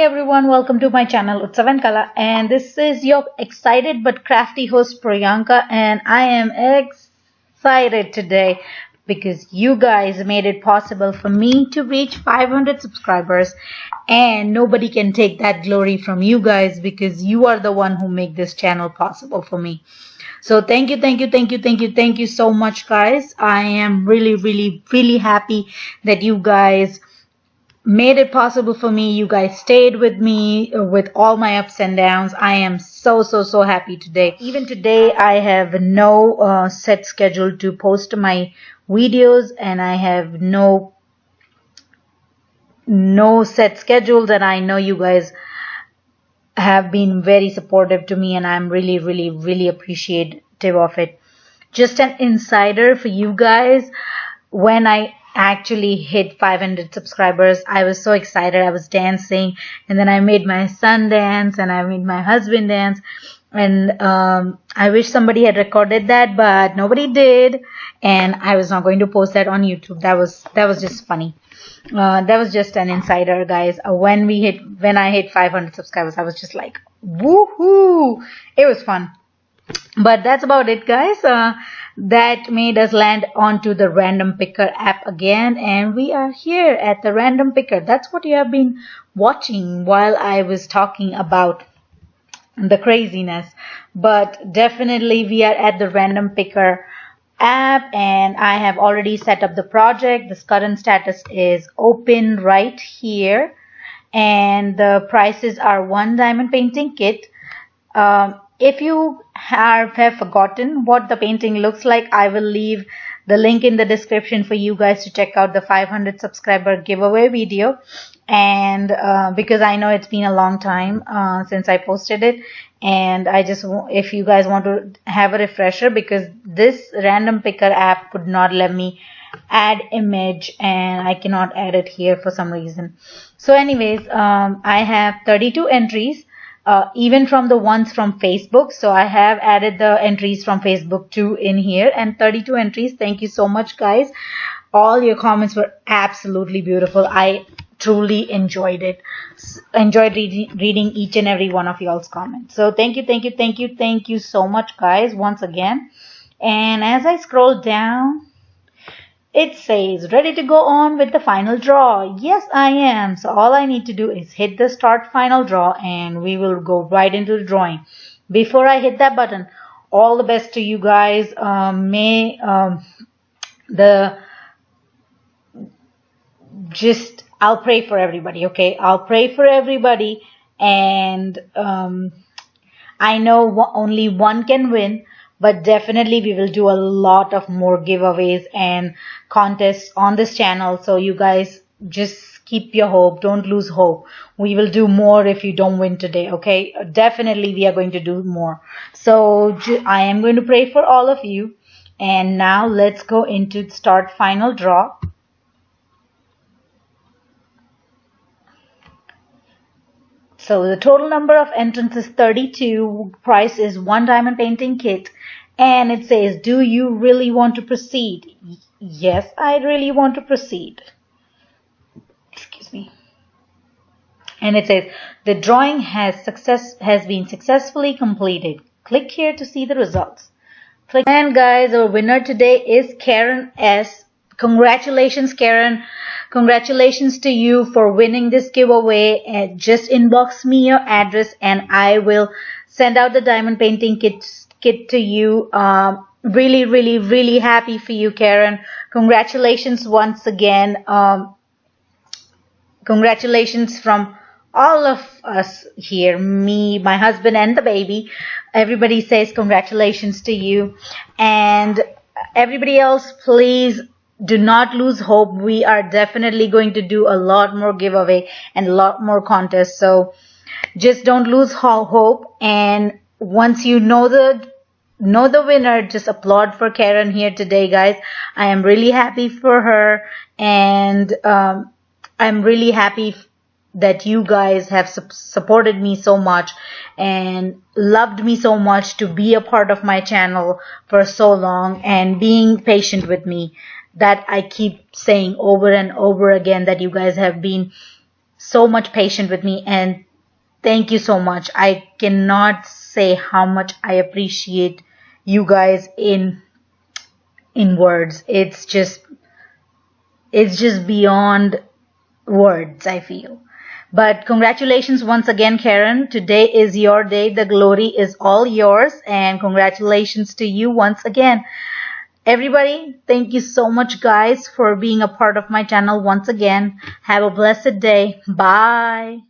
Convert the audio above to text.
everyone, welcome to my channel Utsav and Kala, and this is your excited but crafty host Priyanka, and I am excited today because you guys made it possible for me to reach 500 subscribers, and nobody can take that glory from you guys because you are the one who make this channel possible for me. So thank you so much, guys. I am really happy that you guys made it possible for me. You guys stayed with me with all my ups and downs. I am so happy today. Even today I have no set schedule to post my videos, and I have no set schedules, and I know you guys have been very supportive to me, and I'm really appreciative of it. Just an insider for you guys, when I actually hit 500 subscribers, I was so excited. I was dancing, and then I made my son dance, and I made my husband dance, and I wish somebody had recorded that, but nobody did, and I was not going to post that on YouTube. That was just funny. That was just an insider, guys. When I hit 500 subscribers, I was just like, woohoo! It was fun. But that's about it, guys. That made us land onto the random picker app again, and we are here at the random picker. That's what you have been watching while I was talking about the craziness. But definitely we are at the random picker app, and I have already set up the project. This current status is open right here, and the prices are 1 diamond painting kit. If you have forgotten what the painting looks like, I will leave the link in the description for you guys to check out the 500 subscriber giveaway video. And because I know it's been a long time since I posted it, and I just, if you guys want to have a refresher, because this random picker app would not let me add image, and I cannot add it here for some reason. So anyways, I have 32 entries. Even from the ones from Facebook. So I have added the entries from Facebook too in here, and 32 entries. Thank you so much, guys. All your comments were absolutely beautiful. I truly enjoyed it. Enjoyed reading each and every one of y'all's comments. So thank you so much, guys, once again. And as I scroll down, it says, ready to go on with the final draw. Yes, I am. So all I need to do is hit the start final draw, and we will go right into the drawing. Before I hit that button, all the best to you guys. I'll pray for everybody, okay? I'll pray for everybody, and I know only one can win. But definitely we will do a lot of more giveaways and contests on this channel. So you guys just keep your hope. Don't lose hope. We will do more if you don't win today, okay? Definitely we are going to do more. So I am going to pray for all of you. And now let's go into start final draw. So the total number of entrants is 32. Price is 1 diamond painting kit. And it says, do you really want to proceed? Yes, I really want to proceed. Excuse me. And it says, the drawing has been successfully completed. Click here to see the results. And guys, our winner today is Karen S. Congratulations, Karen. Congratulations to you for winning this giveaway. Just inbox me your address, and I will send out the diamond painting kit to you. Really happy for you, Karen. Congratulations once again. Congratulations from all of us here, me, my husband, and the baby. Everybody says congratulations to you. And everybody else, please do not lose hope. We are definitely going to do a lot more giveaway and a lot more contests. So just don't lose hope. And once you know the winner, just applaud for Karen here today, guys. I am really happy for her, and I'm really happy that you guys have supported me so much and loved me so much to be a part of my channel for so long, and being patient with me. That I keep saying over and over again, that you guys have been so much patient with me, and thank you so much. I cannot say how much I appreciate you guys in words. It's just beyond words, I feel. But congratulations once again, Karen. Today is your day. The glory is all yours, and congratulations to you once again. Everybody, thank you so much, guys, for being a part of my channel once again. Have a blessed day. Bye.